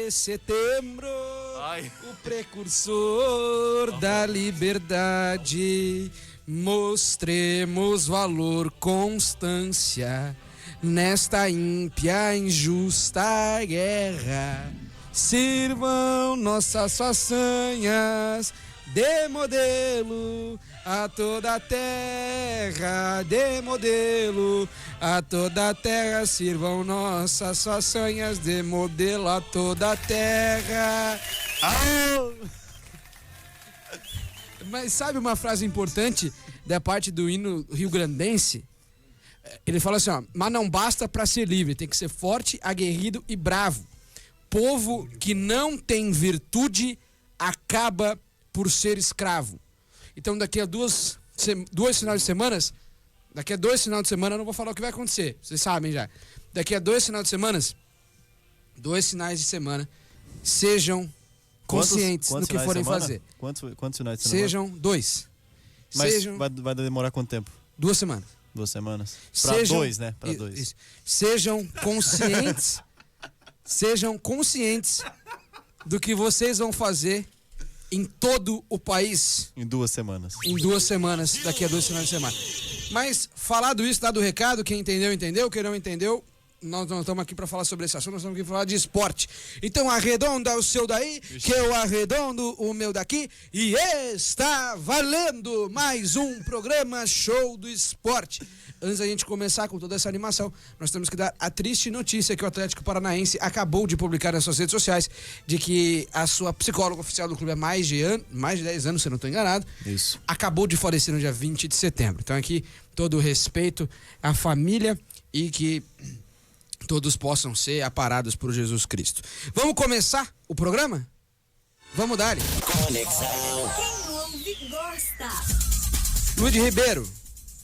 de setembro, Ai. o precursor da liberdade. Mostremos valor, constância nesta ímpia, injusta guerra. Sirvam nossas façanhas de modelo a toda a terra, de modelo a toda a terra. Sirvam nossas façanhas de modelo a toda a terra. Mas sabe uma frase importante da parte do hino rio-grandense? Ele fala assim, ó, mas não basta para ser livre, tem que ser forte, aguerrido e bravo. Povo que não tem virtude acaba por ser escravo. Então daqui a dois finais de semana, eu não vou falar o que vai acontecer, vocês sabem já. Daqui a 2 finais de semana, sejam conscientes do que forem fazer. Quantos finais de semana? Sejam 2. Mas vai demorar quanto tempo? 2 semanas. 2 semanas. Pra 2, né? Pra 2. Sejam conscientes. Sejam conscientes do que vocês vão fazer em todo o país. Em 2 semanas. Em 2 semanas, daqui a 2 finais de semana. Mas, falado isso, dado o recado, quem entendeu, entendeu, quem não entendeu, nós não estamos aqui para falar sobre esse assunto, nós estamos aqui para falar de esporte. Então arredonda o seu daí, que eu arredondo o meu daqui, e está valendo mais um programa Show do Esporte. Antes da gente começar com toda essa animação, nós temos que dar a triste notícia que o Atlético Paranaense acabou de publicar nas suas redes sociais de que a sua psicóloga oficial do clube há mais de 10 anos, se eu não estou enganado, isso, acabou de falecer no dia 20 de setembro. Então aqui, todo o respeito à família e que todos possam ser aparados por Jesus Cristo. Vamos começar o programa? Vamos dar-lhe. Conexão. Quem ouve gosta. Luiz Ribeiro.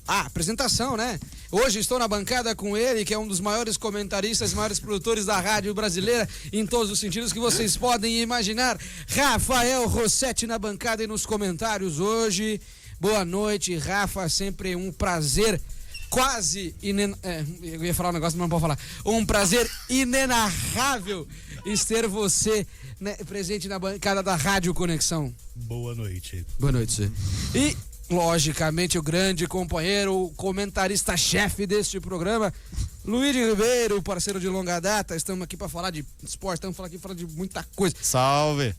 Apresentação, né? Hoje estou na bancada com ele, que é um dos maiores comentaristas, maiores produtores da rádio brasileira, em todos os sentidos que vocês podem imaginar. Rafael Rossetti na bancada e nos comentários hoje. Boa noite, Rafa, sempre um prazer eu ia falar um negócio, mas não posso falar. Um prazer inenarrável ter você, né, presente na bancada da Rádio Conexão. Boa noite. Boa noite, senhor. E, logicamente, o grande companheiro, o comentarista-chefe deste programa, Luiz Ribeiro, parceiro de longa data. Estamos aqui para falar de esporte, estamos aqui para falar de muita coisa. Salve!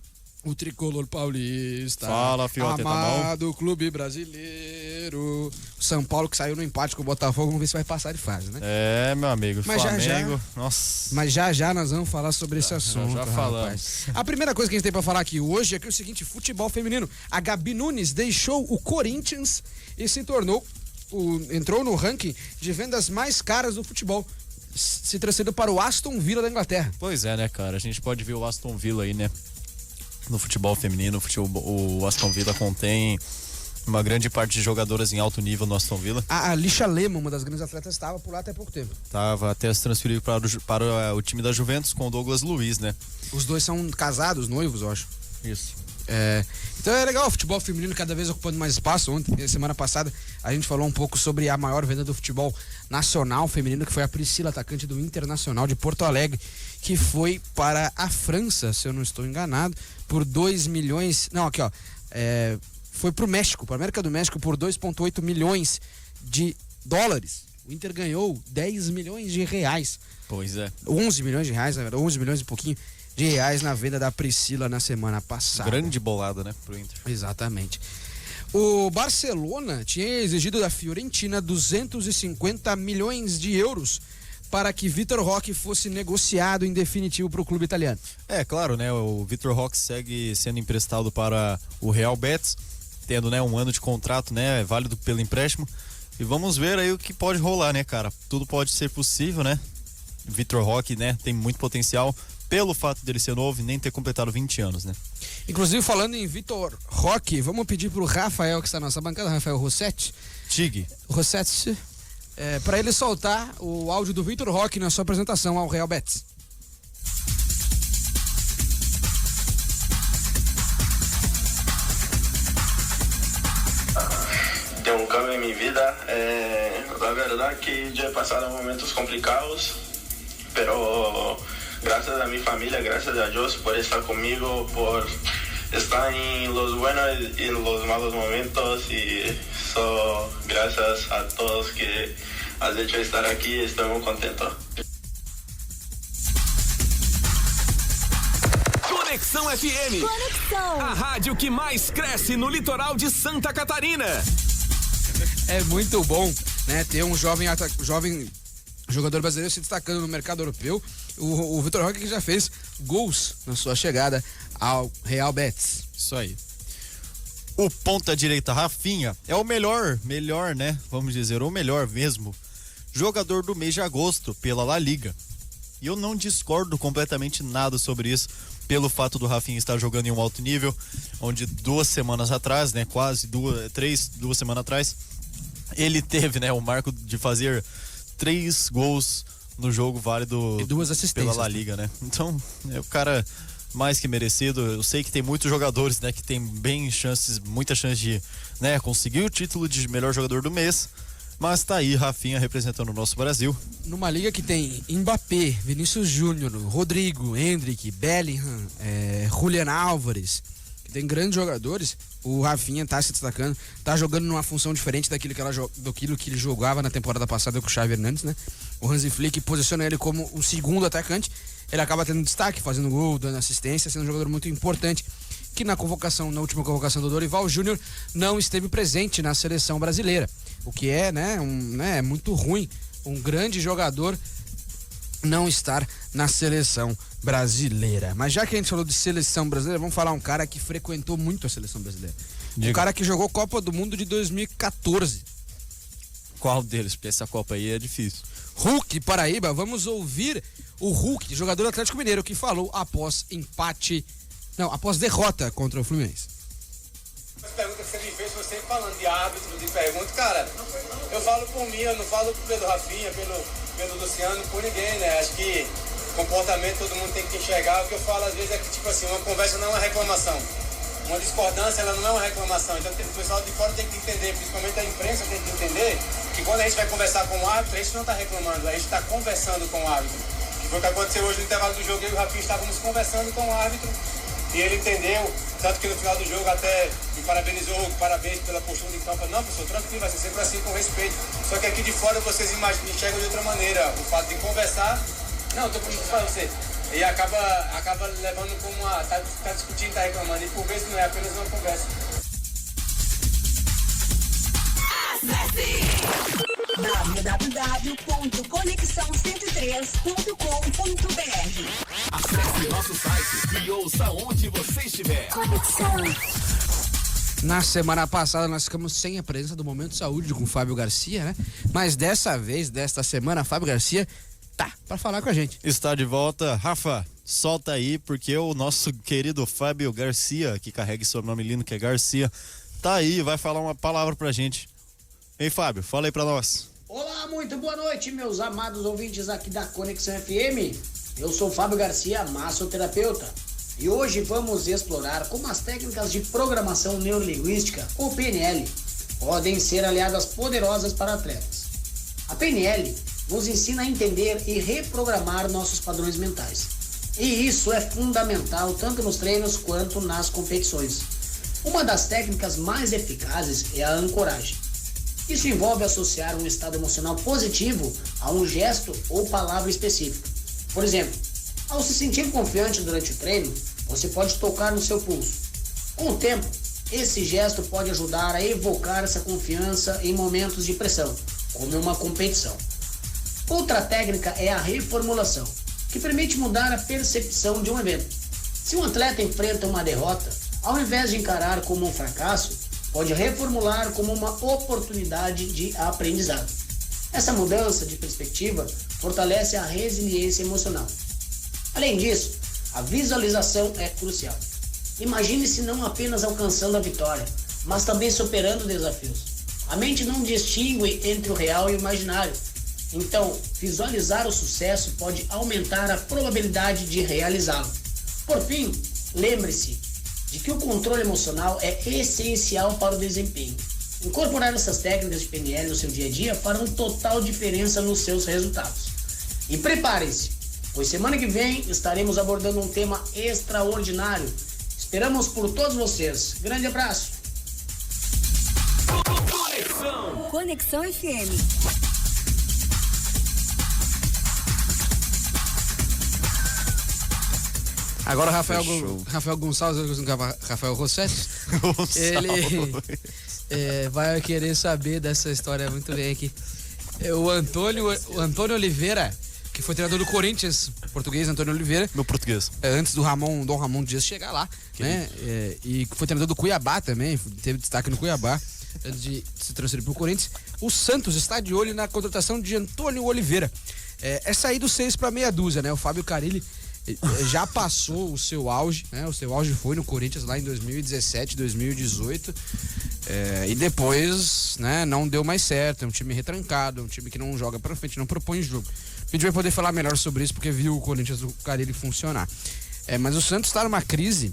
O tricolor paulista. Fala, fiote, amado tá bom? Clube brasileiro. O São Paulo que saiu no empate com o Botafogo, vamos ver se vai passar de fase, né? É, meu amigo, mas Flamengo, nossa. Mas já nós vamos falar sobre esse assunto. Já falamos. A primeira coisa que a gente tem pra falar aqui hoje é que é o seguinte, futebol feminino. A Gabi Nunes deixou o Corinthians e se tornou, entrou no ranking de vendas mais caras do futebol, se transferindo para o Aston Villa da Inglaterra. Pois é, né, cara? A gente pode ver o Aston Villa aí, né? No futebol feminino, o Aston Villa contém uma grande parte de jogadoras em alto nível no Aston Villa. A Lisha Lema, uma das grandes atletas, estava por lá até pouco tempo. Tava até se transferido para o time da Juventus com o Douglas Luiz, né? Os dois são casados, noivos, eu acho. Isso. Então é legal, o futebol feminino cada vez ocupando mais espaço. Semana passada, a gente falou um pouco sobre a maior venda do futebol nacional feminino, que foi a Priscila, atacante do Internacional de Porto Alegre, que foi para a França, se eu não estou enganado, por 2 milhões... Não, aqui ó, foi para o México, para a América do México, por 2,8 milhões de dólares. O Inter ganhou 10 milhões de reais. Pois é. 11 milhões de reais, na verdade, 11 milhões e pouquinho de reais na venda da Priscila na semana passada. Grande bolada, né, pro Inter. Exatamente. O Barcelona tinha exigido da Fiorentina 250 milhões de euros para que Vitor Roque fosse negociado em definitivo para o clube italiano. É, claro, né, o Vitor Roque segue sendo emprestado para o Real Betis, tendo, né, 1 ano de contrato, né, válido pelo empréstimo. E vamos ver aí o que pode rolar, né, cara? Tudo pode ser possível, né? Vitor Roque, né, tem muito potencial pelo fato dele ser novo e nem ter completado 20 anos, né? Inclusive, falando em Vitor Roque, vamos pedir pro Rafael, que está na nossa bancada, Rafael Rossetti. Rossetti, para ele soltar o áudio do Vitor Roque na sua apresentação ao Real Betis. Tem um cambio en mi vida. La verdad que ya he pasado momentos complicados, pero Gracias a mi familia, gracias a Dios por estar conmigo, por estar en los buenos y en los malos momentos y gracias a todos que has hecho estar aquí, estoy muy contento. Conexão FM. Conexão. A rádio que mais cresce no litoral de Santa Catarina. É muito bom, né, ter um jovem jogador brasileiro se destacando no mercado europeu. O Vitor Roque que já fez gols na sua chegada ao Real Betis. Isso aí. O ponta-direita Rafinha é o melhor, né? Vamos dizer, o melhor mesmo jogador do mês de agosto pela La Liga. E eu não discordo completamente nada sobre isso, pelo fato do Rafinha estar jogando em um alto nível, onde 2 semanas atrás, né? Quase 2 semanas atrás, ele teve, né, o marco de fazer 3 gols no jogo válido e 2 assistências pela La Liga, né? Então, é o cara mais que merecido. Eu sei que tem muitos jogadores, né, que tem muita chance de, né, conseguir o título de melhor jogador do mês, mas tá aí Rafinha representando o nosso Brasil. Numa liga que tem Mbappé, Vinícius Júnior, Rodrigo, Endrick, Bellingham, Julián Álvares, que tem grandes jogadores, o Rafinha tá se destacando, tá jogando numa função diferente daquilo que ele jogava na temporada passada com o Xavi Hernandes, né? O Hansi Flick posiciona ele como o segundo atacante, ele acaba tendo destaque, fazendo gol, dando assistência, sendo um jogador muito importante, que na última convocação do Dorival Júnior, não esteve presente na seleção brasileira, o que é, né, muito ruim, um grande jogador não estar na seleção brasileira. Mas já que a gente falou de seleção brasileira, vamos falar um cara que frequentou muito a seleção brasileira. Diga. Um cara que jogou Copa do Mundo de 2014. Qual deles? Porque essa Copa aí é difícil. Hulk Paraíba, vamos ouvir o Hulk, jogador do Atlético Mineiro, que falou após derrota contra o Fluminense. As perguntas que você me fez, você falando de árbitro, de pergunta, cara, eu falo por mim, eu não falo pelo Rafinha, pelo Luciano, por ninguém, né? Acho que comportamento todo mundo tem que enxergar. O que eu falo às vezes é que, tipo assim, uma conversa não é uma reclamação. Uma discordância, ela não é uma reclamação. Então o pessoal de fora tem que entender, principalmente a imprensa tem que entender, que quando a gente vai conversar com o árbitro, a gente não está reclamando, a gente está conversando com o árbitro. Que foi o que aconteceu hoje no intervalo do jogo, eu e o Rafinha estávamos conversando com o árbitro e ele entendeu, tanto que no final do jogo até me parabenizou, parabéns pela postura de campo. Não, professor, tranquilo, vai ser sempre assim, com respeito. Só que aqui de fora vocês enxergam de outra maneira. O fato de conversar, não, estou falando para você. E acaba levando como tá discutindo, tá reclamando. E por vezes não é apenas uma conversa. www.conexão103.com.br. Acesse nosso site e ouça onde você estiver. Conexão. Na semana passada nós ficamos sem a presença do Momento Saúde com o Fábio Garcia, né? Mas desta semana, Fábio Garcia tá pra falar com a gente. Está de volta. Rafa, solta aí, porque o nosso querido Fábio Garcia, que carrega seu nome lindo que é Garcia, tá aí, vai falar uma palavra pra gente. Ei, Fábio, fala aí pra nós. Olá, muito boa noite, meus amados ouvintes aqui da Conexão FM. Eu sou Fábio Garcia, massoterapeuta, e hoje vamos explorar como as técnicas de programação neurolinguística, ou PNL, podem ser aliadas poderosas para atletas. A PNL nos ensina a entender e reprogramar nossos padrões mentais. E isso é fundamental tanto nos treinos quanto nas competições. Uma das técnicas mais eficazes é a ancoragem. Isso envolve associar um estado emocional positivo a um gesto ou palavra específica. Por exemplo, ao se sentir confiante durante o treino, você pode tocar no seu pulso. Com o tempo, esse gesto pode ajudar a evocar essa confiança em momentos de pressão, como uma competição. Outra técnica é a reformulação, que permite mudar a percepção de um evento. Se um atleta enfrenta uma derrota, ao invés de encarar como um fracasso, pode reformular como uma oportunidade de aprendizado. Essa mudança de perspectiva fortalece a resiliência emocional. Além disso, a visualização é crucial. Imagine-se não apenas alcançando a vitória, mas também superando desafios. A mente não distingue entre o real e o imaginário. Então, visualizar o sucesso pode aumentar a probabilidade de realizá-lo. Por fim, lembre-se de que o controle emocional é essencial para o desempenho. Incorporar essas técnicas de PNL no seu dia a dia farão total diferença nos seus resultados. E preparem-se, pois semana que vem estaremos abordando um tema extraordinário. Esperamos por todos vocês. Grande abraço. Conexão FM. Agora Rafael Gonçalves, Rafael Rossetti, ele vai querer saber dessa história muito bem aqui. O Antônio Oliveira, que foi treinador do Corinthians, português, Antônio Oliveira. Meu português. Antes do Dom Ramon Dias chegar lá, né? E foi treinador do Cuiabá também, teve destaque no Cuiabá, antes de se transferir para o Corinthians. O Santos está de olho na contratação de Antônio Oliveira. É sair do 6 para meia dúzia, né? O Fábio Carille já passou o seu auge, né? O seu auge foi no Corinthians lá em 2017, 2018. E depois, né, não deu mais certo. É um time retrancado, é um time que não joga pra frente, não propõe jogo. A gente vai poder falar melhor sobre isso porque viu o Corinthians do Carille funcionar. Mas o Santos está numa crise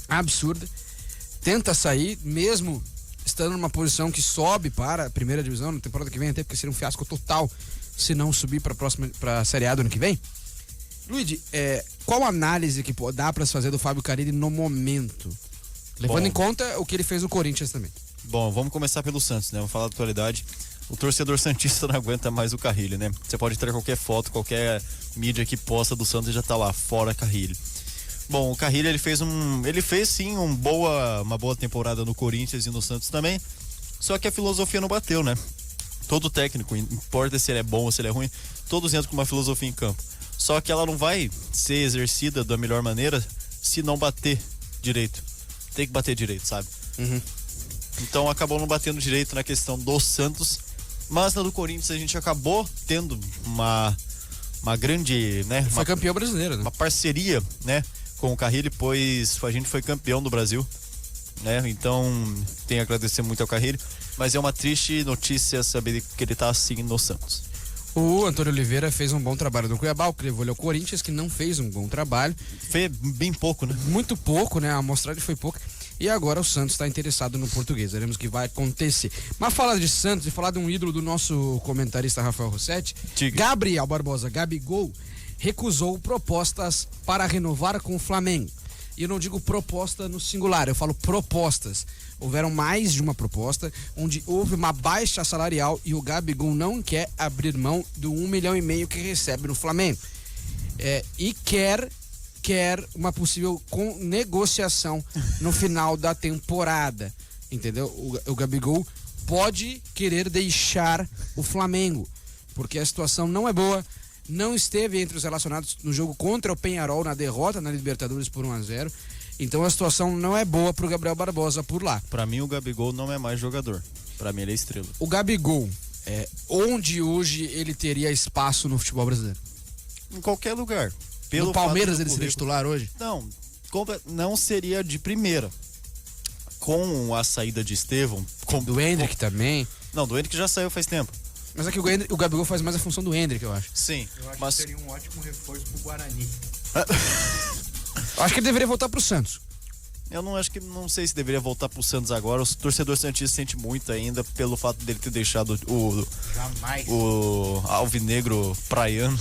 absurda. Tenta sair, mesmo estando numa posição que sobe para a primeira divisão na temporada que vem, até porque seria um fiasco total se não subir para a Série A do ano que vem. Luigi, qual análise que dá para se fazer do Fábio Carille no momento? Levando em conta o que ele fez no Corinthians também. Bom, vamos começar pelo Santos, né? Vamos falar da atualidade. O torcedor santista não aguenta mais o Carille, né? Você pode ter qualquer foto, qualquer mídia que posta do Santos e já tá lá, fora Carille. Bom, o Carille, ele fez sim uma boa temporada no Corinthians e no Santos também, só que a filosofia não bateu, né? Todo técnico, importa se ele é bom ou se ele é ruim, todos entram com uma filosofia em campo. Só que ela não vai ser exercida da melhor maneira se não bater direito. Tem que bater direito, sabe? Uhum. Então acabou não batendo direito na questão do Santos, mas na do Corinthians a gente acabou tendo uma grande, né? Foi campeão brasileiro, né? Uma parceria, né? Com o Carille, pois a gente foi campeão do Brasil, né? Então tenho a agradecer muito ao Carille, mas é uma triste notícia saber que ele tá assim no Santos. O Antônio Oliveira fez um bom trabalho no Cuiabá, o que levou ele ao Corinthians, que não fez um bom trabalho. Foi bem pouco, né? Muito pouco, né? A amostragem foi pouca. E agora o Santos está interessado no português. Veremos o que vai acontecer. Mas falar de Santos e falar de um ídolo do nosso comentarista Rafael Rossetti, Gabriel Barbosa, Gabigol, recusou propostas para renovar com o Flamengo. E eu não digo proposta no singular, eu falo propostas. Houveram mais de uma proposta, onde houve uma baixa salarial e o Gabigol não quer abrir mão do 1,5 milhão que recebe no Flamengo. E quer uma possível negociação no final da temporada, entendeu? O Gabigol pode querer deixar o Flamengo, porque a situação não é boa. Não esteve entre os relacionados no jogo contra o Peñarol, na derrota na Libertadores por 1-0. Então a situação não é boa pro Gabriel Barbosa por lá. Pra mim o Gabigol não é mais jogador. Pra mim ele é estrela. O Gabigol, onde hoje ele teria espaço no futebol brasileiro? Em qualquer lugar. No Palmeiras ele seria titular hoje? Não seria de primeira. Com a saída de Estevão... Do Hendrick também? Não, do Hendrick já saiu faz tempo. Mas é que o Gabigol faz mais a função do Hendrick, eu acho. Sim. Eu acho mas... que seria um ótimo reforço pro Guarani. Eu acho que ele deveria voltar pro Santos. Eu não sei se deveria voltar pro Santos agora. O torcedor santista sente muito ainda pelo fato dele ter deixado o alvinegro praiano.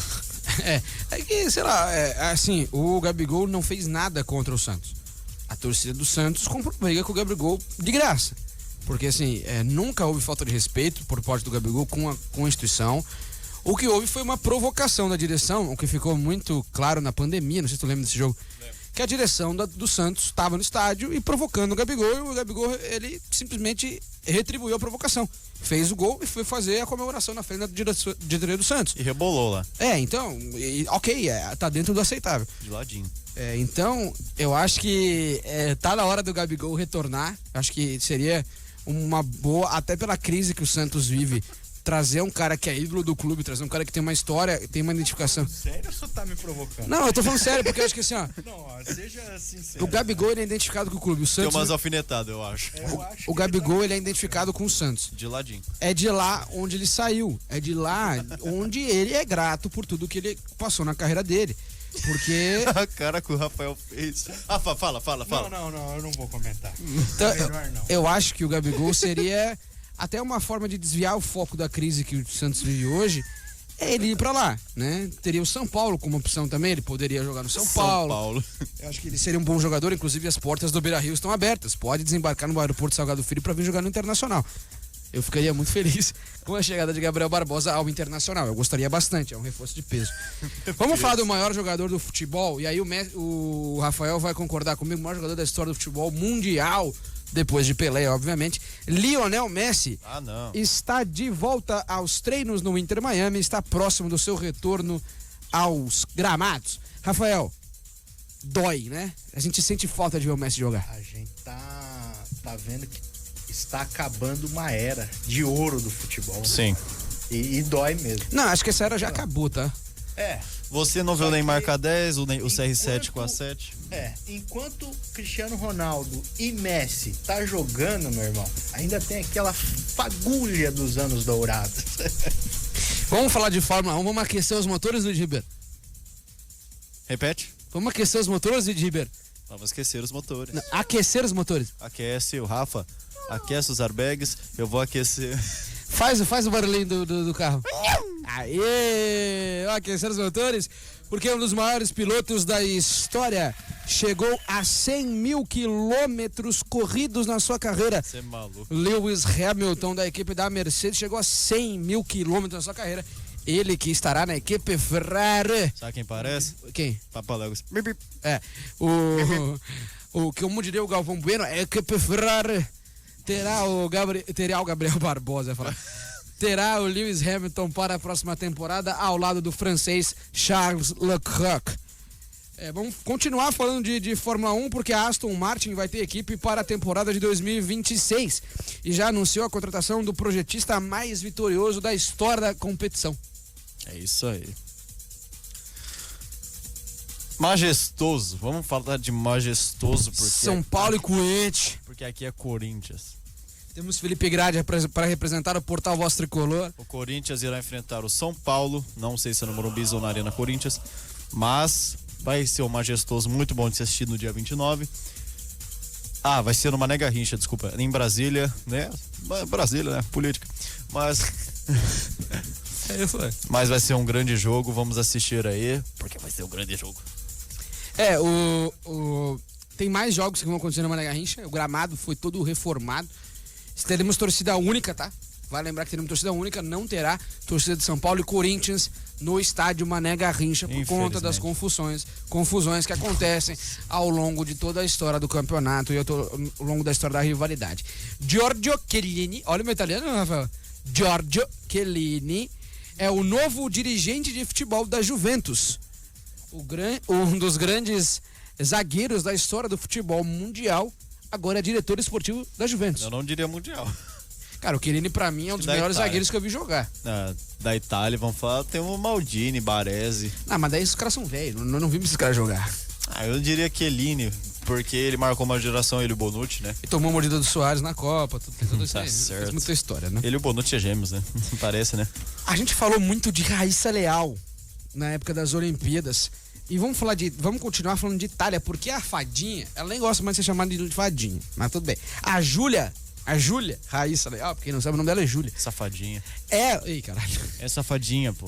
É que, sei lá, assim, o Gabigol não fez nada contra o Santos. A torcida do Santos comprou briga com o Gabigol de graça. Porque, assim, nunca houve falta de respeito por parte do Gabigol com a instituição. O que houve foi uma provocação da direção, o que ficou muito claro na pandemia, não sei se tu lembra desse jogo, que a direção do Santos estava no estádio e provocando o Gabigol, e o Gabigol, ele simplesmente retribuiu a provocação. Fez o gol e foi fazer a comemoração na frente da diretoria do Santos. E rebolou lá. Então, ok, tá dentro do aceitável. De ladinho. Então, eu acho que tá na hora do Gabigol retornar. Acho que seria uma boa, até pela crise que o Santos vive, trazer um cara que é ídolo do clube, trazer um cara que tem uma história, tem uma identificação. Sério ou você tá me provocando? Não, eu tô falando sério, porque eu acho que assim, ó. Não, seja sincero. O Gabigol, ele é identificado com o clube. O Santos, tem umas alfinetadas, eu acho. O Gabigol, ele é identificado com o Santos. De ladinho. É de lá onde ele saiu. É de lá onde ele é grato por tudo que ele passou na carreira dele. Porque... A cara que o Rafael fez. Fala. Não, eu não vou comentar. Então, melhor não. Eu acho que o Gabigol seria até uma forma de desviar o foco da crise que o Santos vive hoje, é ele ir pra lá, né? Teria o São Paulo como opção também, ele poderia jogar no São Paulo. Eu acho que ele seria um bom jogador, inclusive as portas do Beira-Rio estão abertas. Pode desembarcar no aeroporto Salgado Filho pra vir jogar no Internacional. Eu ficaria muito feliz com a chegada de Gabriel Barbosa ao Internacional. Eu gostaria bastante, é um reforço de peso. Vamos falar do maior jogador do futebol, e aí o Rafael vai concordar comigo, o maior jogador da história do futebol mundial, depois de Pelé, obviamente. Lionel Messi está de volta aos treinos no Inter Miami, está próximo do seu retorno aos gramados. Rafael, dói, né? A gente sente falta de ver o Messi jogar. A gente tá vendo que está acabando uma era de ouro do futebol. Sim. E dói mesmo. Não, acho que essa era já acabou, tá? Você não vê o Neymar com a 10, o CR7 com a 7? Enquanto Cristiano Ronaldo e Messi tá jogando, meu irmão, ainda tem aquela fagulha dos anos dourados. Vamos falar de Fórmula 1, vamos aquecer os motores, Luiz Ribeiro? Repete? Vamos aquecer os motores, Luiz Ribeiro? Vamos aquecer os motores. Não, aquecer os motores. Aquece o Rafa, aquece os airbags, eu vou aquecer. Faz o barulhinho do carro. Aê! Aquecer os motores, porque um dos maiores pilotos da história chegou a 100 mil quilômetros corridos na sua carreira. Você é maluco. Lewis Hamilton, da equipe da Mercedes, chegou a 100 mil quilômetros na sua carreira. Ele que estará na equipe Ferrari. Sabe quem parece? Quem? Papaléguas. Como diria o Galvão Bueno, é a equipe Ferrari. Terá o Gabriel Barbosa, terá o Lewis Hamilton para a próxima temporada ao lado do francês Charles Leclerc. Vamos continuar falando de Fórmula 1 porque a Aston Martin vai ter equipe para a temporada de 2026 e já anunciou a contratação do projetista mais vitorioso da história da competição. É isso aí. Majestoso, vamos falar de majestoso porque São Paulo e Corinthians. Porque aqui é Corinthians. Temos Felipe Grade para representar o Portal Voz Tricolor. O Corinthians irá enfrentar o São Paulo, não sei se é no Morumbi ou na Arena Corinthians, mas vai ser um majestoso muito bom de ser assistido no dia 29. Vai ser no Mané Garrincha, desculpa, em Brasília, né? Brasília, né? Política. Mas mas vai ser um grande jogo, vamos assistir aí, porque vai ser um grande jogo. Tem mais jogos que vão acontecer no Mané Garrincha. O gramado foi todo reformado. Teremos torcida única, tá? Vai lembrar que teremos torcida única, não terá torcida de São Paulo e Corinthians no estádio Mané Garrincha por conta das confusões que acontecem ao longo de toda a história do campeonato e ao longo da história da rivalidade. Giorgio Chiellini, olha o meu italiano, Rafael. Giorgio Chiellini é o novo dirigente de futebol da Juventus. Um dos grandes zagueiros da história do futebol mundial, agora é diretor esportivo da Juventus. Eu não diria mundial. Cara, o Chiellini pra mim é um dos melhores zagueiros que eu vi jogar. Da Itália, vamos falar, tem o Maldini, Baresi. Mas daí os caras são velhos, não vimos esses caras jogar. Eu diria Chiellini, porque ele marcou uma geração, ele e o Bonucci, né? E tomou a mordida do Soares na Copa, tem tudo isso aí. Certo. Faz muita história, né? Ele e o Bonucci é gêmeos, né? Parece, né? A gente falou muito de Raíssa Leal na época das Olimpíadas. E vamos continuar falando de Itália, porque a Fadinha, ela nem gosta mais de ser chamada de Fadinha, mas tudo bem. A Júlia Raíssa Leal, porque quem não sabe o nome dela é Júlia. Safadinha. Ei, caralho. É safadinha, pô.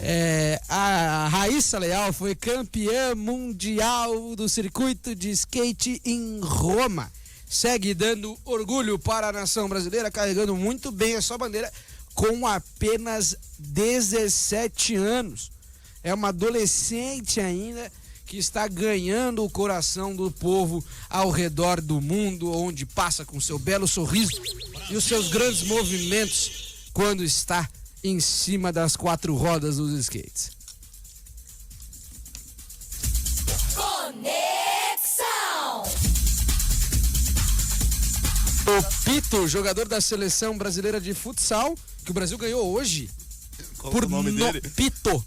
A Raíssa Leal foi campeã mundial do circuito de skate em Roma. Segue dando orgulho para a nação brasileira, carregando muito bem a sua bandeira com apenas 17 anos. É uma adolescente ainda que está ganhando o coração do povo ao redor do mundo, onde passa com seu belo sorriso e os seus grandes movimentos quando está em cima das 4 rodas dos skates. Conexão! O Pito, jogador da seleção brasileira de futsal, que o Brasil ganhou hoje. Qual é o nome dele? Pito.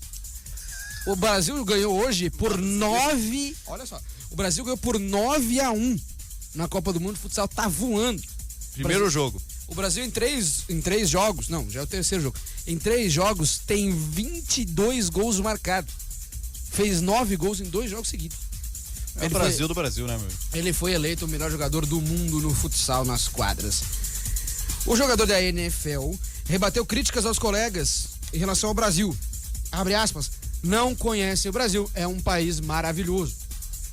O Brasil ganhou hoje por 9. Olha só. O Brasil ganhou por 9-1 na Copa do Mundo de Futsal. Tá voando. Primeiro jogo. O Brasil em três jogos. Não, já é o terceiro jogo. Em 3 jogos tem 22 gols marcados. Fez 9 gols em 2 jogos seguidos. É o Brasil do Brasil, né, meu? Ele foi eleito o melhor jogador do mundo no futsal nas quadras. O jogador da NFL rebateu críticas aos colegas em relação ao Brasil. abre aspas, não conhecem o Brasil. É um país maravilhoso.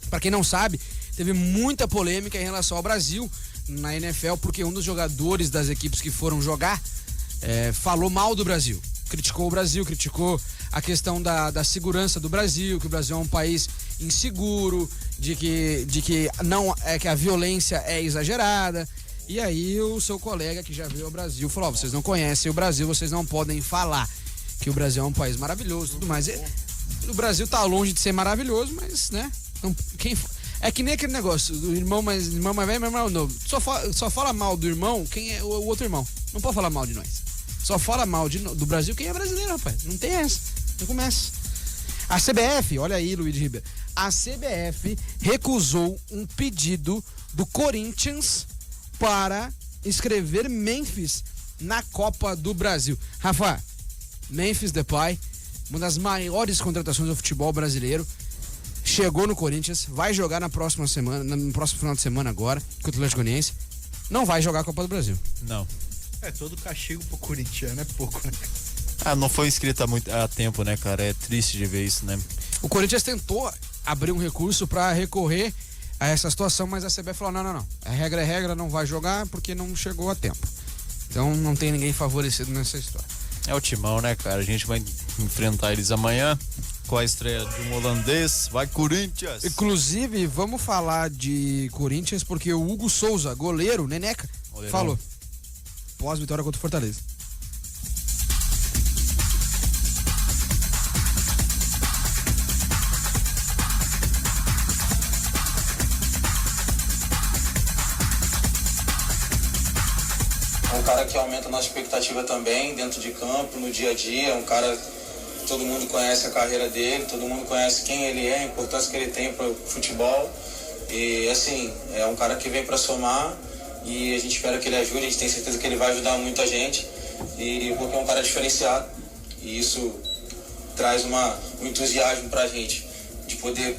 Para quem não sabe, teve muita polêmica em relação ao Brasil na NFL, porque um dos jogadores das equipes que foram jogar falou mal do Brasil. Criticou o Brasil, criticou a questão da segurança do Brasil, que o Brasil é um país inseguro, de que não é que a violência é exagerada. E aí o seu colega que já veio ao Brasil falou: vocês não conhecem o Brasil, vocês não podem falar que o Brasil é um país maravilhoso e tudo mais. O Brasil tá longe de ser maravilhoso, mas, né? É que nem aquele negócio do irmão mais velho, irmão mais novo. Só fala mal do irmão quem é o outro irmão. Não pode falar mal de nós. Só fala mal do Brasil quem é brasileiro, rapaz. Não tem essa. Não começa. A CBF, olha aí, Luiz Ribeiro. A CBF recusou um pedido do Corinthians para inscrever Memphis na Copa do Brasil. Rafa, Memphis Depay, uma das maiores contratações do futebol brasileiro, chegou no Corinthians, vai jogar na próxima semana, no próximo final de semana agora, contra o Atlético Goianiense. Não vai jogar a Copa do Brasil. Não. Todo castigo pro corintiano é pouco, né? Não foi inscrito há tempo, né, cara? É triste de ver isso, né? O Corinthians tentou abrir um recurso para recorrer a essa situação, mas a CBF falou: não. A regra é regra, não vai jogar porque não chegou a tempo. Então não tem ninguém favorecido nessa história. É o timão, né, cara? A gente vai enfrentar eles amanhã com a estreia de um holandês. Vai, Corinthians! Inclusive, vamos falar de Corinthians porque o Hugo Souza, goleiro, Neneca, falou. Pós-vitória contra o Fortaleza. Um cara que aumenta a nossa expectativa também dentro de campo, no dia a dia, um cara que todo mundo conhece a carreira dele, todo mundo conhece quem ele é, a importância que ele tem para o futebol. E assim, é um cara que vem para somar e a gente espera que ele ajude, a gente tem certeza que ele vai ajudar muita gente, e porque é um cara diferenciado e isso traz um entusiasmo pra gente de poder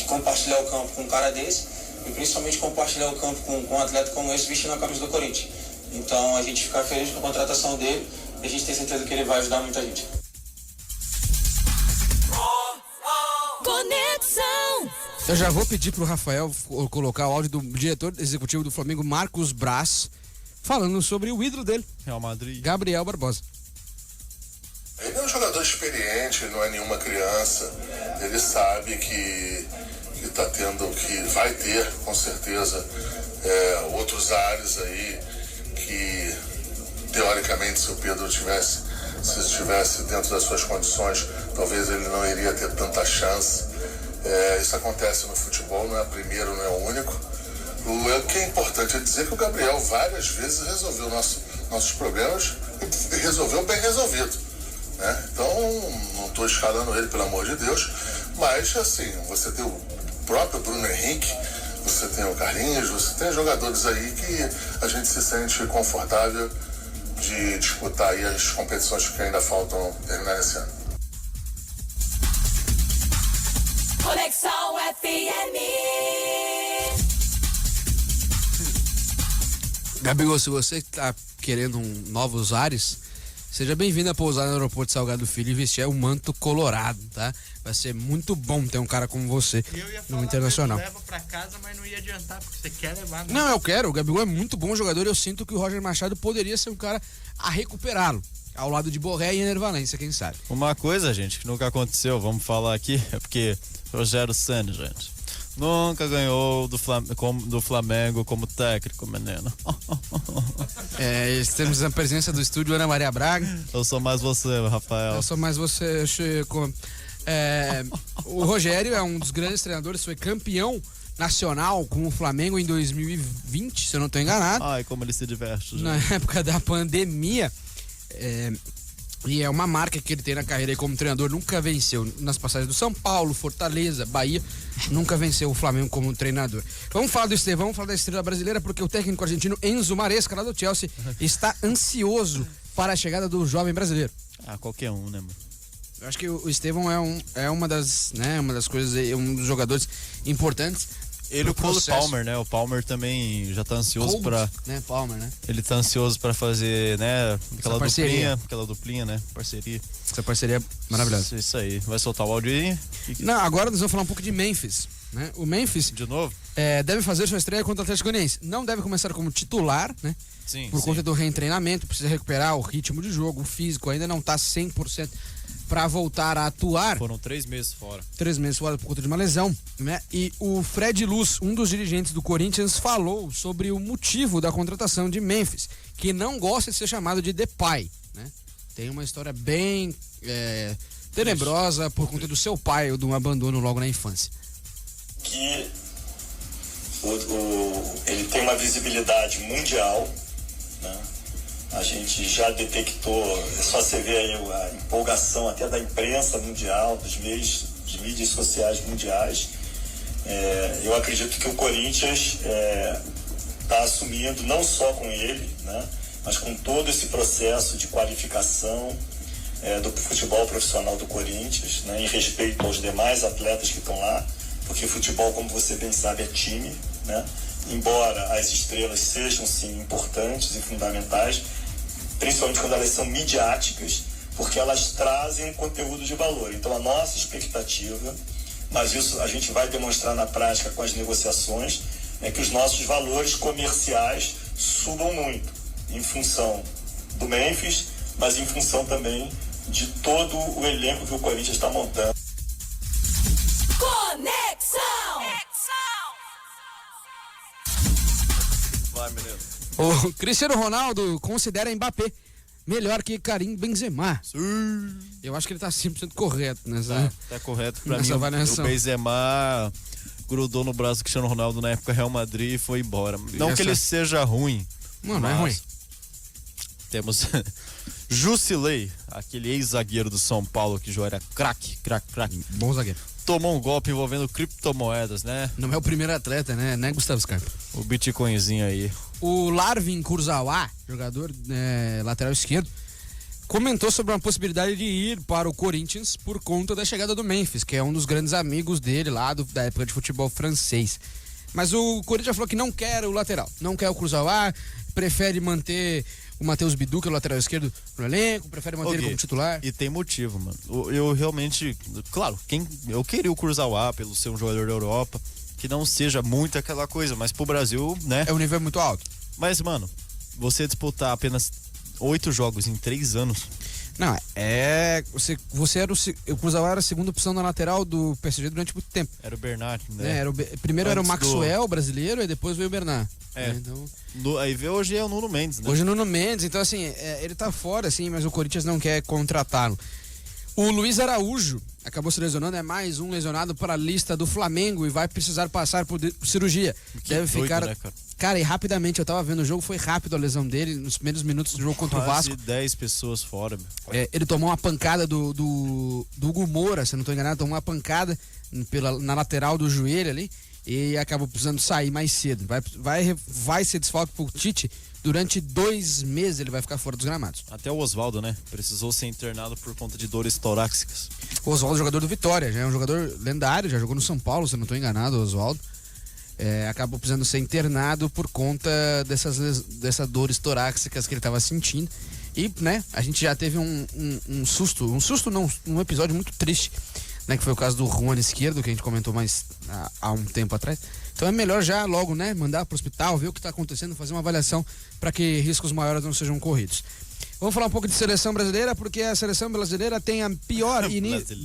compartilhar o campo com um cara desse e principalmente compartilhar o campo com um atleta como esse vestindo a camisa do Corinthians. Então a gente fica feliz com a contratação dele e a gente tem certeza que ele vai ajudar muita gente. Conexão. Eu já vou pedir pro Rafael colocar o áudio do diretor executivo do Flamengo, Marcos Braz, falando sobre o ídolo dele, Real Madrid, Gabriel Barbosa. Ele é um jogador experiente, não é nenhuma criança. Ele sabe que vai ter, com certeza, outros ares aí que, teoricamente, se o Pedro estivesse dentro das suas condições, talvez ele não iria ter tanta chance. Isso acontece no futebol, não é o primeiro, não é o único. O que é importante é dizer que o Gabriel várias vezes resolveu nossos problemas e resolveu bem resolvido, né? Então, não estou escalando ele, pelo amor de Deus, mas assim, você tem o próprio Bruno Henrique, você tem o Carlinhos, você tem jogadores aí que a gente se sente confortável de disputar aí as competições que ainda faltam terminar esse ano. Conexão FM. Gabigol, se você está querendo novos ares, seja bem-vindo a pousar no aeroporto de Salgado Filho e vestir o manto colorado, tá? Vai ser muito bom ter um cara como você no Internacional. Leva pra casa, mas não ia adiantar, porque você quer levar. Né? Não, eu quero. O Gabigol é muito bom jogador e eu sinto que o Roger Machado poderia ser um cara a recuperá-lo. Ao lado de Borré e Ener Valencia, quem sabe. Uma coisa, gente, que nunca aconteceu, vamos falar aqui, é porque Rogério Ceni, gente, nunca ganhou do Flamengo como técnico, menino. Temos a presença do estúdio Ana Maria Braga. Eu sou mais você, Rafael. Eu sou mais você, Chico. O Rogério é um dos grandes treinadores, foi campeão nacional com o Flamengo em 2020, se eu não estou enganado. Ai, como ele se diverte. Gente. Na época da pandemia. E é uma marca que ele tem na carreira aí como treinador, nunca venceu nas passagens do São Paulo, Fortaleza, Bahia, nunca venceu o Flamengo como treinador. Vamos falar do Estevão, vamos falar da estrela brasileira, porque o técnico argentino Enzo Maresca, lá do Chelsea, está ansioso para a chegada do jovem brasileiro. Qualquer um, né, mano? Eu acho que o Estevão é uma das coisas, um dos jogadores importantes. Ele e o Cole Palmer, né? O Palmer também já tá ansioso pra... né? Palmer, né? Ele tá ansioso pra fazer, né? Aquela duplinha, né? Parceria. Essa parceria é maravilhosa. Isso aí. Vai soltar o áudio aí? Não, agora nós vamos falar um pouco de Memphis, né? O Memphis... De novo? Deve fazer sua estreia contra o Atlético Goianiense. Não deve começar como titular, né? Sim, por conta do retreinamento, precisa recuperar o ritmo de jogo, o físico ainda não tá 100% para voltar a atuar. Foram 3 meses fora. 3 meses fora por conta de uma lesão, né? E o Fred Luz, um dos dirigentes do Corinthians, falou sobre o motivo da contratação de Memphis, que não gosta de ser chamado de Depay, né? Tem uma história bem tenebrosa por conta do seu pai ou de um abandono logo na infância. Que ele tem uma visibilidade mundial, né? A gente já detectou, é só você ver aí a empolgação até da imprensa mundial, dos meios de mídias sociais mundiais. Eu acredito que o Corinthians está assumindo, não só com ele, né, mas com todo esse processo de qualificação do futebol profissional do Corinthians, né, em respeito aos demais atletas que estão lá, porque futebol, como você bem sabe, é time, né? Embora as estrelas sejam sim importantes e fundamentais, principalmente quando elas são midiáticas, porque elas trazem um conteúdo de valor. Então a nossa expectativa, mas isso a gente vai demonstrar na prática com as negociações, é que os nossos valores comerciais subam muito, em função do Memphis, mas em função também de todo o elenco que o Corinthians está montando. Conexão! Vai, menino. O Cristiano Ronaldo considera Mbappé melhor que Karim Benzema. Sim. Eu acho que ele tá 100% correto nessa. Tá correto. Pra nessa mim, avaliação. o Benzema grudou no braço do Cristiano Ronaldo na época Real Madrid e foi embora. Não que ele seja ruim. Mano, é ruim. Temos Jusilei, aquele ex-zagueiro do São Paulo que já era craque. Bom zagueiro. Tomou um golpe envolvendo criptomoedas, né? Não é o primeiro atleta, né, Gustavo Scarpa? O Bitcoinzinho aí. O Larvin Kurzawa, jogador lateral esquerdo, comentou sobre uma possibilidade de ir para o Corinthians por conta da chegada do Memphis, que é um dos grandes amigos dele lá da época de futebol francês. Mas o Corinthians falou que não quer o lateral, não quer o Kurzawa, prefere manter o Matheus Bidu, que é o lateral esquerdo, no elenco, prefere manter ele como titular. E tem motivo, mano. Eu realmente, claro, eu queria o Kurzawa pelo ser um jogador da Europa, que não seja muito aquela coisa, mas pro Brasil, né? É um nível muito alto. Mas, mano, você disputar apenas 8 jogos em 3 anos... Não, você era o Kurzawa era a segunda opção na lateral do PSG durante muito tempo. Era o Bernard, né? Primeiro era o Maxwell, brasileiro, e depois veio o Bernard. Então... Aí hoje é o Nuno Mendes, né? Hoje é o Nuno Mendes, então assim, ele tá fora, assim, mas o Corinthians não quer contratá-lo. O Luiz Araújo acabou se lesionando, é mais um lesionado para a lista do Flamengo e vai precisar passar por cirurgia. Deve ficar... né, cara? Cara, e rapidamente, eu tava vendo o jogo, foi rápido a lesão dele, nos primeiros minutos do jogo contra o Vasco. Quase 10 pessoas fora, meu. Ele tomou uma pancada do Hugo Moura, se eu não tô enganado, tomou uma pancada na lateral do joelho ali e acabou precisando sair mais cedo. Vai ser desfalque pro Tite, durante 2 meses ele vai ficar fora dos gramados. Até o Oswaldo, né? Precisou ser internado por conta de dores torácicas. O Oswaldo é jogador do Vitória, já é um jogador lendário, já jogou no São Paulo, se eu não tô enganado, o Oswaldo. Acabou precisando ser internado por conta dessas dores torácicas que ele estava sentindo. E, né, a gente já teve um susto não, um episódio muito triste, né, que foi o caso do Rony Esquerdo, que a gente comentou mais há um tempo atrás. Então é melhor já logo, né, mandar para o hospital, ver o que está acontecendo, fazer uma avaliação para que riscos maiores não sejam corridos. Vamos falar um pouco de seleção brasileira, porque a seleção brasileira tem a pior início...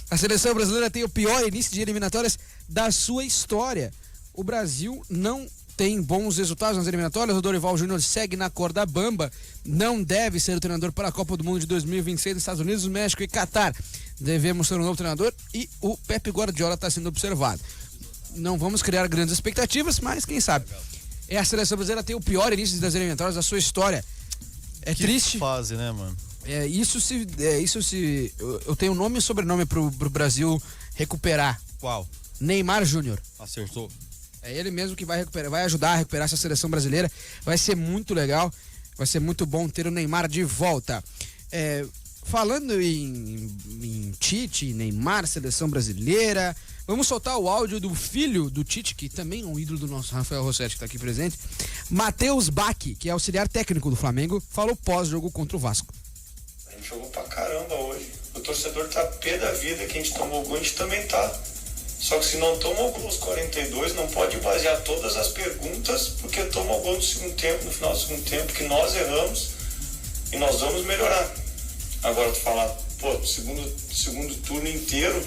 A seleção brasileira tem o pior início de eliminatórias da sua história. O Brasil não tem bons resultados nas eliminatórias. O Dorival Júnior segue na corda bamba. Não deve ser o treinador para a Copa do Mundo de 2026 nos Estados Unidos, México e Catar. Devemos ter um novo treinador e o Pepe Guardiola está sendo observado. Não vamos criar grandes expectativas, mas quem sabe. A seleção brasileira tem o pior início das eliminatórias da sua história. É que triste. Fase, né, mano? Eu tenho nome e sobrenome pro Brasil recuperar. Qual? Neymar Júnior. Acertou. É ele mesmo que vai recuperar, vai ajudar a recuperar essa seleção brasileira. Vai ser muito legal, vai ser muito bom ter o Neymar de volta. Falando em Tite, Neymar, seleção brasileira, Vamos soltar o áudio do filho do Tite, que também é um ídolo do nosso Rafael Rossetti, que está aqui presente. Matheus Bach, que é auxiliar técnico do Flamengo, falou pós-jogo contra o Vasco. A gente jogou pra caramba hoje. O torcedor tá pé da vida que a gente tomou gol, a gente também tá. Só que se não toma o gol aos 42, não pode basear todas as perguntas, porque toma o gol no segundo tempo, no final do segundo tempo, que nós erramos e nós vamos melhorar. Agora tu falar, pô, segundo turno inteiro,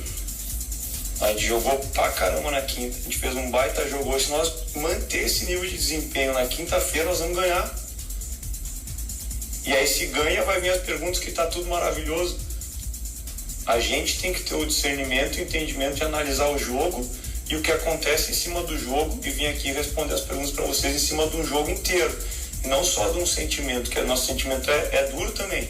a gente jogou pra caramba na quinta. A gente fez um baita jogo hoje. Se nós manter esse nível de desempenho na quinta-feira, nós vamos ganhar. E aí se ganha, vai vir as perguntas que tá tudo maravilhoso. A gente tem que ter o discernimento e o entendimento de analisar o jogo e o que acontece em cima do jogo e vir aqui responder as perguntas para vocês em cima de um jogo inteiro. E não só de um sentimento, que o nosso sentimento é duro também.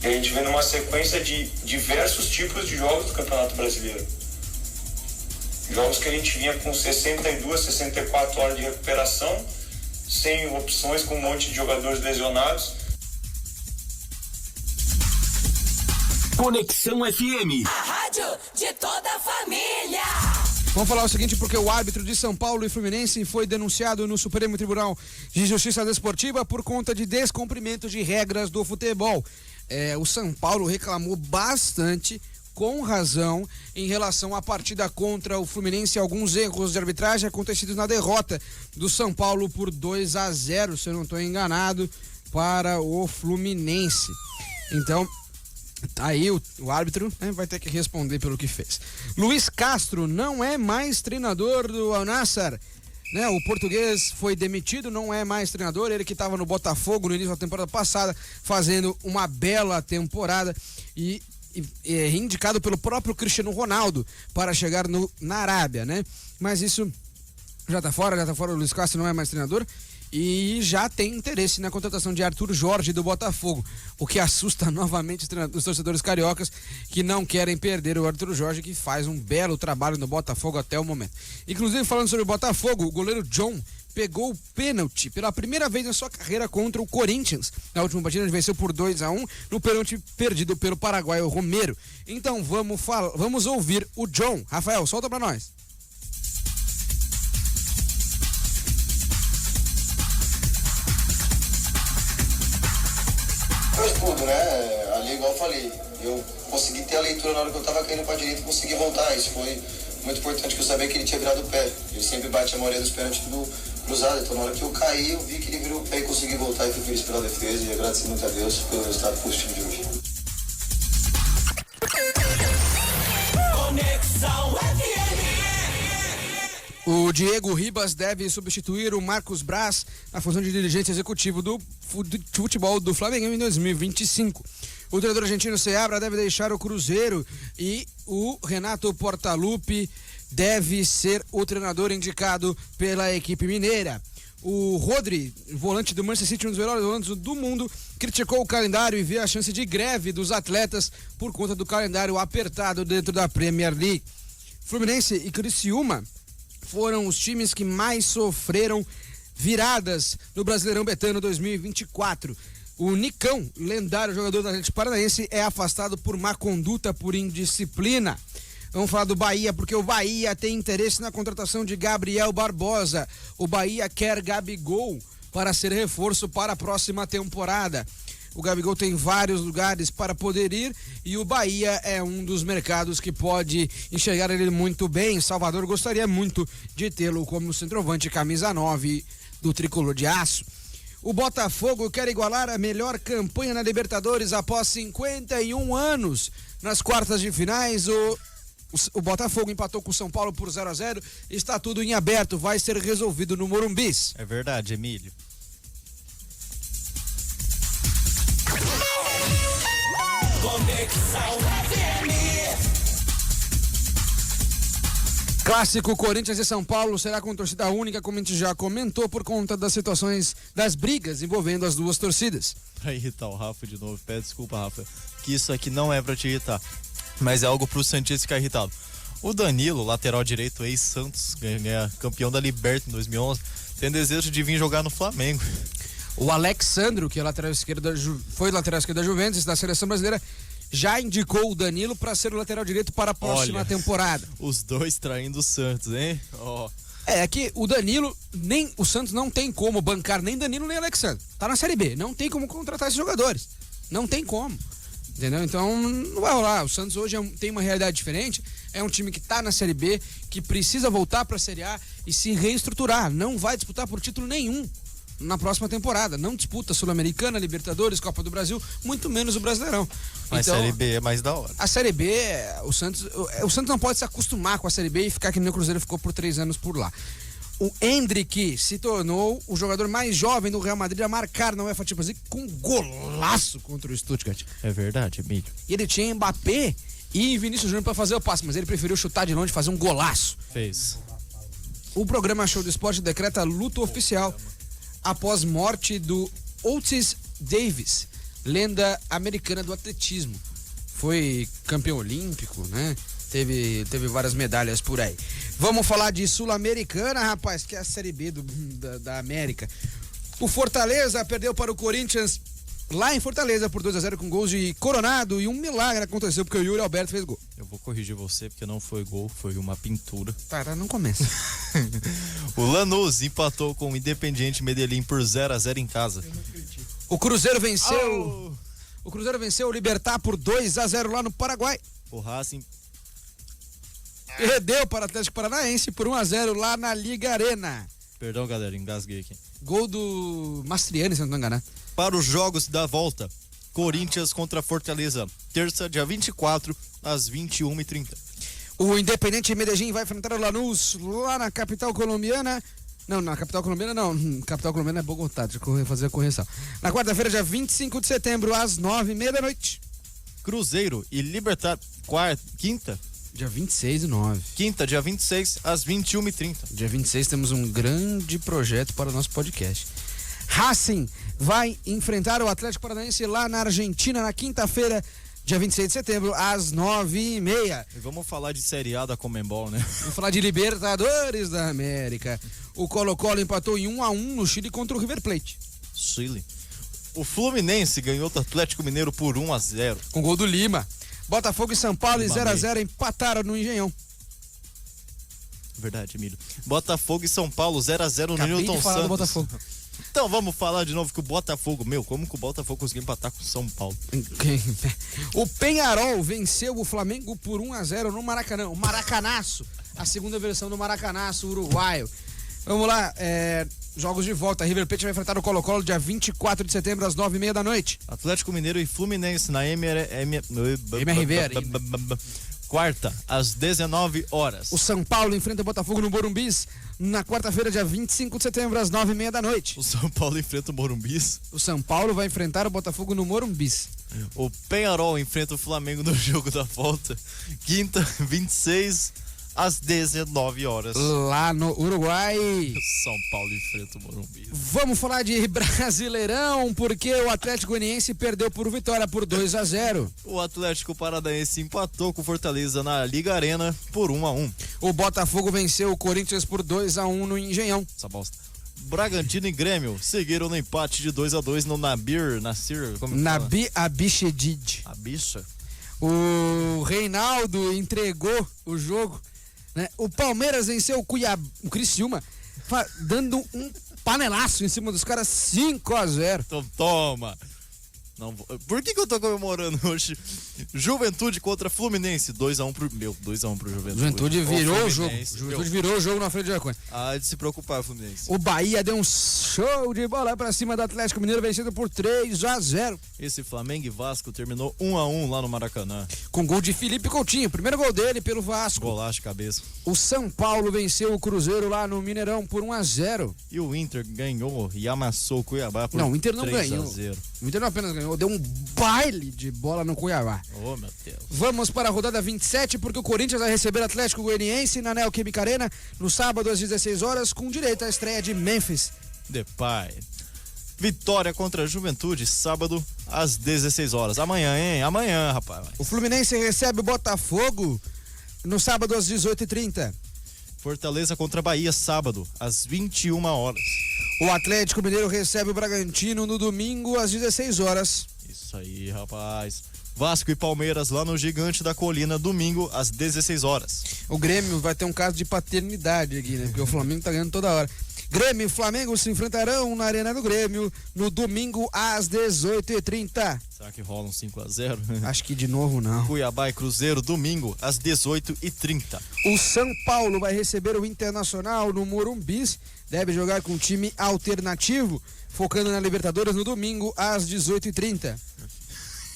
E a gente vem numa sequência de diversos tipos de jogos do Campeonato Brasileiro. Jogos que a gente vinha com 62, 64 horas de recuperação, sem opções, com um monte de jogadores lesionados. Conexão FM. A rádio de toda a família. Vamos falar o seguinte, porque o árbitro de São Paulo e Fluminense foi denunciado no Supremo Tribunal de Justiça Desportiva por conta de descumprimento de regras do futebol. O São Paulo reclamou bastante, com razão, em relação à partida contra o Fluminense, alguns erros de arbitragem acontecidos na derrota do São Paulo por 2-0, se eu não estou enganado, para o Fluminense. Então, aí o árbitro, né, vai ter que responder pelo que fez. Luiz Castro não é mais treinador do Al Nassr, né? O português foi demitido, não é mais treinador. Ele que estava no Botafogo no início da temporada passada, fazendo uma bela temporada e é indicado pelo próprio Cristiano Ronaldo para chegar na Arábia, né? Mas isso já tá fora, o Luiz Castro não é mais treinador. E já tem interesse na contratação de Arthur Jorge do Botafogo, o que assusta novamente os torcedores cariocas que não querem perder o Arthur Jorge, que faz um belo trabalho no Botafogo até o momento. Inclusive, falando sobre o Botafogo, o goleiro John pegou o pênalti pela primeira vez na sua carreira contra o Corinthians. Na última partida, ele venceu por 2-1 no pênalti perdido pelo paraguaio Romero. Então vamos ouvir o John. Rafael, solta pra nós. Faz tudo, né? Ali, igual eu falei, eu consegui ter a leitura na hora que eu tava caindo pra direita e consegui voltar. Isso foi muito importante, que eu sabia que ele tinha virado o pé. Ele sempre bate a maioria dos pênaltis tudo cruzado. Então, na hora que eu caí, eu vi que ele virou o pé e consegui voltar e fui feliz pela defesa e agradecer muito a Deus pelo resultado positivo de hoje. Conexão FM. O Diego Ribas deve substituir o Marcos Braz na função de dirigente executivo do futebol do Flamengo em 2025. O treinador argentino Seabra deve deixar o Cruzeiro e o Renato Portaluppi deve ser o treinador indicado pela equipe mineira. O Rodri, volante do Manchester City, um dos melhores volantes do mundo, criticou o calendário e vê a chance de greve dos atletas por conta do calendário apertado dentro da Premier League. Fluminense e Criciúma foram os times que mais sofreram viradas no Brasileirão Betano 2024. O Nicão, lendário jogador do Atlético Paranaense, é afastado por má conduta, por indisciplina. Vamos falar do Bahia, porque o Bahia tem interesse na contratação de Gabriel Barbosa. O Bahia quer Gabigol para ser reforço para a próxima temporada. O Gabigol tem vários lugares para poder ir e o Bahia é um dos mercados que pode enxergar ele muito bem. Salvador gostaria muito de tê-lo como centroavante camisa 9 do tricolor de aço. O Botafogo quer igualar a melhor campanha na Libertadores após 51 anos. Nas quartas de finais, o Botafogo empatou com o São Paulo por 0-0. Está tudo em aberto, vai ser resolvido no Morumbis. É verdade, Emílio. Conexão FM. Clássico Corinthians e São Paulo será com torcida única, como a gente já comentou, por conta das situações das brigas envolvendo as duas torcidas. Pra irritar o Rafa de novo, pede desculpa, Rafa, que isso aqui não é pra te irritar, mas é algo pro Santista ficar irritado. O Danilo, lateral direito, ex-Santos, campeão da Liberta em 2011, tem desejo de vir jogar no Flamengo. O Alexandro, que é lateral esquerdo foi lateral esquerdo da Juventus, da seleção brasileira, já indicou o Danilo para ser o lateral direito para a próxima temporada. Os dois traindo o Santos, hein? É que o Danilo, nem o Santos não tem como bancar nem Danilo nem Alexandre. Tá na Série B, não tem como contratar esses jogadores. Não tem como. Entendeu? Então não vai rolar. O Santos hoje tem uma realidade diferente. É um time que tá na Série B, que precisa voltar pra Série A e se reestruturar. Não vai disputar por título nenhum na próxima temporada. Não disputa Sul-Americana, Libertadores, Copa do Brasil, muito menos o Brasileirão. Mas então, a Série B é mais da hora. A Série B, o Santos não pode se acostumar com a Série B e ficar que nem o Cruzeiro ficou por 3 anos por lá. O Endrick se tornou o jogador mais jovem do Real Madrid a marcar na UEFA Champions League com um golaço contra o Stuttgart. É verdade, Emílio. E ele tinha Mbappé e Vinícius Júnior para fazer o passe, mas ele preferiu chutar de longe e fazer um golaço. Fez. O programa Show do Esporte decreta luto oficial após morte do Otis Davis, lenda americana do atletismo. Foi campeão olímpico, né? Teve várias medalhas por aí. Vamos falar de Sul-Americana, rapaz, que é a Série B da América. O Fortaleza perdeu para o Corinthians lá em Fortaleza por 2-0 com gols de Coronado, e um milagre aconteceu porque o Yuri Alberto fez gol. Eu vou corrigir você porque não foi gol, foi uma pintura. Tá, não começa. O Lanús empatou com o Independiente Medellín por 0-0 em casa. O Cruzeiro venceu. O Cruzeiro venceu o Libertad por 2-0 lá no Paraguai. O Racing perdeu para o Atlético Paranaense por 1-0 lá na Liga Arena. Perdão, galera, engasguei aqui. Gol do Mastriani, se não me engano. Para os jogos da volta, Corinthians contra Fortaleza, terça, dia 24, às 21h30. O Independiente Medellín vai enfrentar o Lanús lá na capital colombiana. Não, na capital colombiana não. Capital colombiana é Bogotá, deixa eu fazer a correção. Na quarta-feira, dia 25 de setembro, às 9h30 da noite. Cruzeiro e Libertad, quinta? Dia 26 e 9. Quinta, dia 26, às 21h30. Dia 26 temos um grande projeto para o nosso podcast. Racing vai enfrentar o Atlético Paranaense lá na Argentina na quinta-feira, dia 26 de setembro, às 9h30. E vamos falar de Série A da Conmebol, né? Vamos falar de Libertadores da América. O Colo-Colo empatou em 1-1 no Chile contra o River Plate. Chile. O Fluminense ganhou do Atlético Mineiro por 1-0. Com gol do Lima. Botafogo e São Paulo 0-0 empataram no Engenhão. Verdade, Emílio. Botafogo e São Paulo 0-0 no Newton Santos. Do Botafogo. Então vamos falar de novo que o Botafogo, como que o Botafogo conseguiu empatar com o São Paulo? O Peñarol venceu o Flamengo por 1-0 no Maracanã. O Maracanaço, a segunda versão do Maracanaço uruguaio. Vamos lá, jogos de volta. River Plate vai enfrentar o Colo-Colo dia 24 de setembro às 9h30 da noite. Atlético Mineiro e Fluminense na MRV. Quarta, às 19 horas. O São Paulo enfrenta o Botafogo no Morumbis na quarta-feira, dia 25 de setembro, às 9h30 da noite. O São Paulo enfrenta o Morumbis. O São Paulo vai enfrentar o Botafogo no Morumbis. O Peñarol enfrenta o Flamengo no jogo da volta. Quinta, 26, às 19 horas. Lá no Uruguai. São Paulo enfrenta o Morumbi. Vamos falar de Brasileirão, porque o Atlético Goianiense perdeu por vitória por 2-0. O Atlético Paranaense empatou com o Fortaleza na Liga Arena por 1-1. O Botafogo venceu o Corinthians por 2-1 no Engenhão. Essa bosta. Bragantino e Grêmio seguiram no empate de 2-2 no Nasir, como Abichedid. A bicha. O Reinaldo entregou o jogo, né? O Palmeiras venceu o Criciúma, dando um panelaço em cima dos caras, 5-0. Então toma. Não, por que eu tô comemorando hoje? Juventude contra Fluminense, 2-1 pro Juventude. Juventude virou o jogo. Juventude virou o jogo na frente de Jacone. Ah, de se preocupar, Fluminense. O Bahia deu um show de bola pra cima do Atlético Mineiro, vencido por 3-0. Esse Flamengo e Vasco terminou 1-1 lá no Maracanã. Com gol de Felipe Coutinho, primeiro gol dele pelo Vasco. Golaço de cabeça. O São Paulo venceu o Cruzeiro lá no Mineirão por 1-0. E o Inter ganhou e amassou o Cuiabá por 3-0. Não, o Inter não ganhou. O Inter não apenas ganhou, deu um baile de bola no Cuiabá. Oh, meu Deus. Vamos para a rodada 27, porque o Corinthians vai receber o Atlético Goianiense na Neoquímica Arena no sábado às 16 horas, com direito à estreia de Memphis Depay. Vitória contra a Juventude, sábado às 16 horas. Amanhã, hein? Amanhã, rapaz. O Fluminense recebe o Botafogo no sábado às 18h30. Fortaleza contra Bahia, sábado às 21 horas. O Atlético Mineiro recebe o Bragantino no domingo às 16 horas. Isso aí, rapaz. Vasco e Palmeiras lá no Gigante da Colina, domingo às 16 horas. O Grêmio vai ter um caso de paternidade aqui, né? Porque o Flamengo tá ganhando toda hora. Grêmio e Flamengo se enfrentarão na Arena do Grêmio no domingo às 18h30. Será que rola um 5-0? Acho que de novo não. Cuiabá e Cruzeiro, domingo às 18h30. O São Paulo vai receber o Internacional no Morumbi. Deve jogar com time alternativo, focando na Libertadores no domingo às 18h30.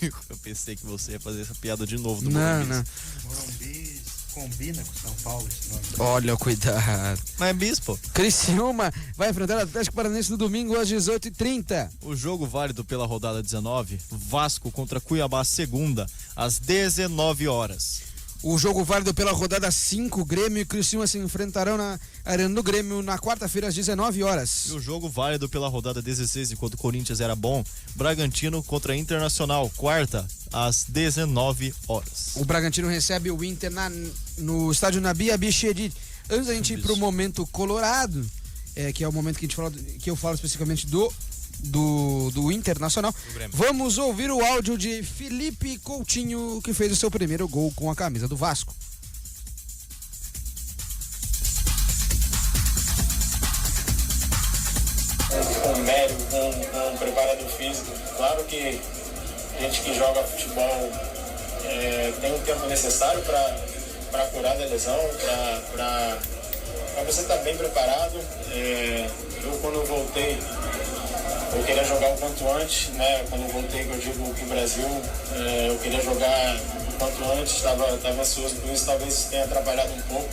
Eu pensei que você ia fazer essa piada de novo do Não, Morumbi. não. Morumbi combina com São Paulo esse nome. Olha, cuidado. Mas é bispo. Criciúma vai enfrentar o Atlético Paranaense no domingo às 18h30. O jogo válido pela rodada 19, Vasco contra Cuiabá, segunda, às 19 horas. O jogo válido pela rodada 5, Grêmio e Criciúma se enfrentarão na Arena do Grêmio na quarta-feira às 19 horas. E o jogo válido pela rodada 16, enquanto o Corinthians era bom, Bragantino contra Internacional, quarta, às 19 horas. O Bragantino recebe o Inter no estádio Nabi Abichedi. Antes da gente ir pro momento colorado, que é o momento que eu falo especificamente do Internacional, vamos ouvir o áudio de Felipe Coutinho, que fez o seu primeiro gol com a camisa do Vasco. Com médico, com preparador físico. Claro que a gente que joga futebol tem um tempo necessário para curar da lesão, para você estar bem preparado. Eu quando eu voltei, eu queria jogar o quanto antes, né? Quando eu voltei, que eu digo pro Brasil, eu queria jogar o quanto antes, estava ansioso por isso, talvez isso tenha atrapalhado um pouco.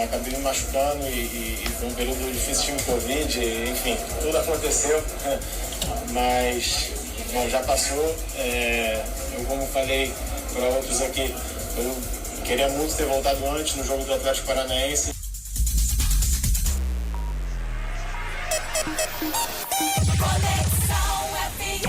Acabei me machucando e foi um período difícil, tive Covid, enfim, tudo aconteceu, mas bom, já passou. Eu, como falei para outros aqui, eu queria muito ter voltado antes no jogo do Atlético Paranaense. Conexão FM.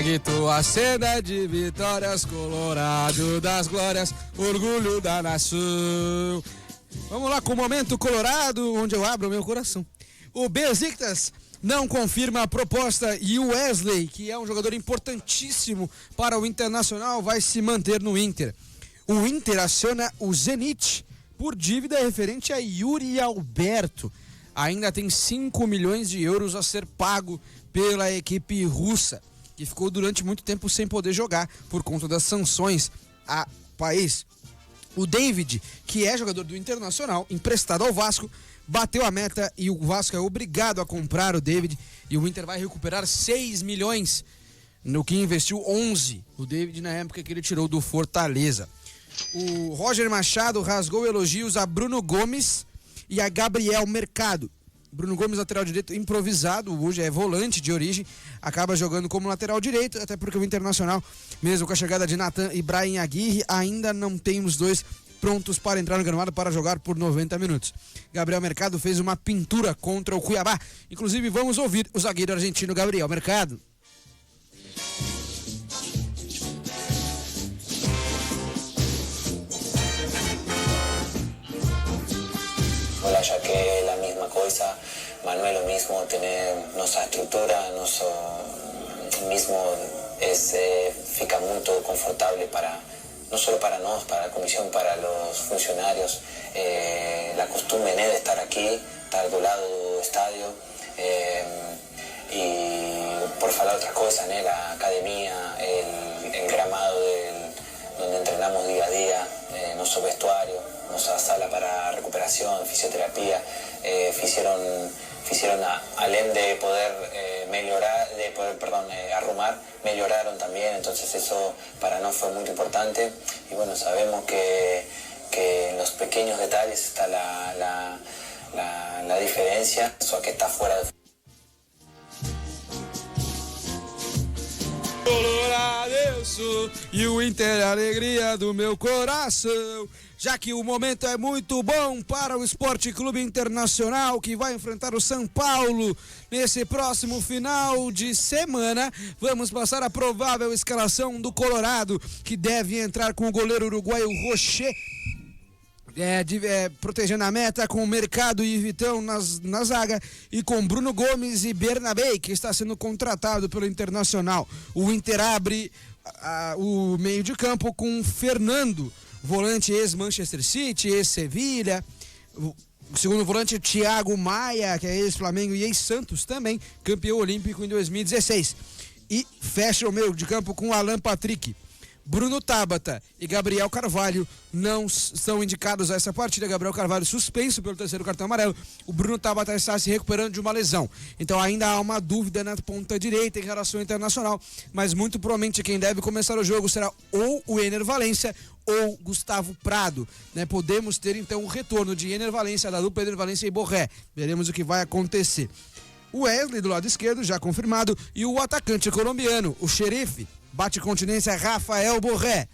Grito a cena de vitórias, Colorado das glórias, orgulho da nação. Vamos lá com o momento colorado, onde eu abro o meu coração. O Besiktas não confirma a proposta e o Wesley, que é um jogador importantíssimo para o Internacional, vai se manter no Inter. O Inter aciona o Zenit por dívida referente a Yuri Alberto. Ainda tem 5 milhões de euros a ser pago pela equipe russa, que ficou durante muito tempo sem poder jogar por conta das sanções ao país. O David, que é jogador do Internacional, emprestado ao Vasco, bateu a meta e o Vasco é obrigado a comprar o David, e o Inter vai recuperar 6 milhões no que investiu 11 o David na época que ele tirou do Fortaleza. O Roger Machado rasgou elogios a Bruno Gomes e a Gabriel Mercado. Bruno Gomes, lateral direito improvisado, hoje é volante de origem, acaba jogando como lateral direito, até porque o Internacional, mesmo com a chegada de Nathan e Brian Aguirre, ainda não tem os dois prontos para entrar no gramado para jogar por 90 minutos. Gabriel Mercado fez uma pintura contra o Cuiabá. Inclusive, vamos ouvir o zagueiro argentino Gabriel Mercado. Hola, ya que la misma cosa, Manuel lo mismo, tener nuestra estructura, nuestro mismo fica muito confortable para, no solo para nós, para a comisión, para los funcionarios, la costumbre de estar aquí, estar do lado do estádio, y por falar otra cosa, la academia, el gramado donde entrenamos día a día, nuestro vestuario, nuestra sala para recuperación, fisioterapia, hicieron além de poder arrumar, mejoraron también, entonces eso para nosotros fue muy importante, y bueno, sabemos que en los pequeños detalles está la diferencia, eso que está fuera de... Colorado eu sou, e o Inter é a alegria do meu coração. Já que o momento é muito bom para o Esporte Clube Internacional, que vai enfrentar o São Paulo nesse próximo final de semana, vamos passar a provável escalação do Colorado, que deve entrar com o goleiro uruguaio Rocher. protegendo a meta com o Mercado e Vitão na zaga e com Bruno Gomes e Bernabé, que está sendo contratado pelo Internacional. O Inter abre o meio de campo com Fernando, volante ex-Manchester City, ex-Sevilha. O segundo volante, Thiago Maia, que é ex-Flamengo e ex-Santos também, campeão olímpico em 2016. E fecha o meio de campo com Alan Patrick. Bruno Tabata e Gabriel Carvalho não são indicados a essa partida. Gabriel Carvalho suspenso pelo terceiro cartão amarelo. O Bruno Tabata está se recuperando de uma lesão. Então ainda há uma dúvida na ponta direita em relação ao Internacional. Mas muito provavelmente quem deve começar o jogo será ou o Ener Valencia ou Gustavo Prado. Né? Podemos ter então o retorno de Ener Valencia, da dupla Ener Valencia e Borré. Veremos o que vai acontecer. O Wesley do lado esquerdo, já confirmado. E o atacante colombiano, o xerife, bate continência, Rafael Borré.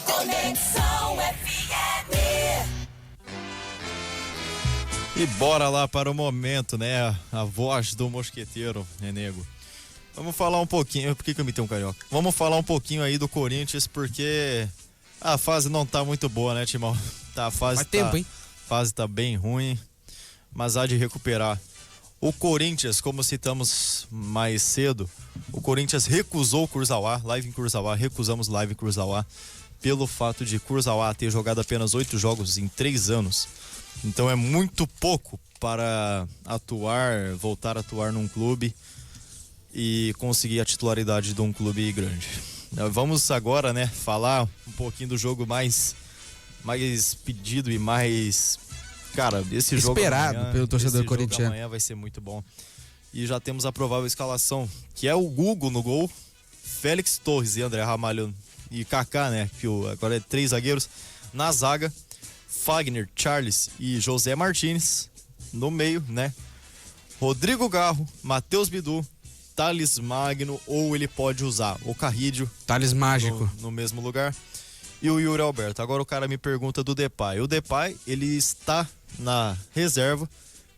Conexão FM. E bora lá para o momento, né? A voz do mosqueteiro, né, nego? Vamos falar um pouquinho. Por que eu imitei um carioca? Vamos falar um pouquinho aí do Corinthians, porque a fase não tá muito boa, né, Timão? A fase fase tá bem ruim, mas há de recuperar. O Corinthians, como citamos mais cedo, o Corinthians recusou Kurzawa, recusamos live Kurzawa, pelo fato de Kurzawa ter jogado apenas 8 jogos em 3 anos. Então é muito pouco para voltar a atuar num clube e conseguir a titularidade de um clube grande. Vamos agora, né, falar um pouquinho do jogo mais pedido e mais, cara, esse jogo esperado amanhã, pelo torcedor corintiano. Amanhã vai ser muito bom. E já temos a provável escalação, que é o Gugu no gol, Félix Torres e André Ramalho e Kaká, né, que agora é 3 zagueiros na zaga, Fagner, Charles e José Martínez no meio, né? Rodrigo Garro, Matheus Bidu, Thales Magno, ou ele pode usar o Carrídio, Thales Mágico, no mesmo lugar, e o Yuri Alberto. Agora o cara me pergunta do Depay. O Depay, ele está na reserva,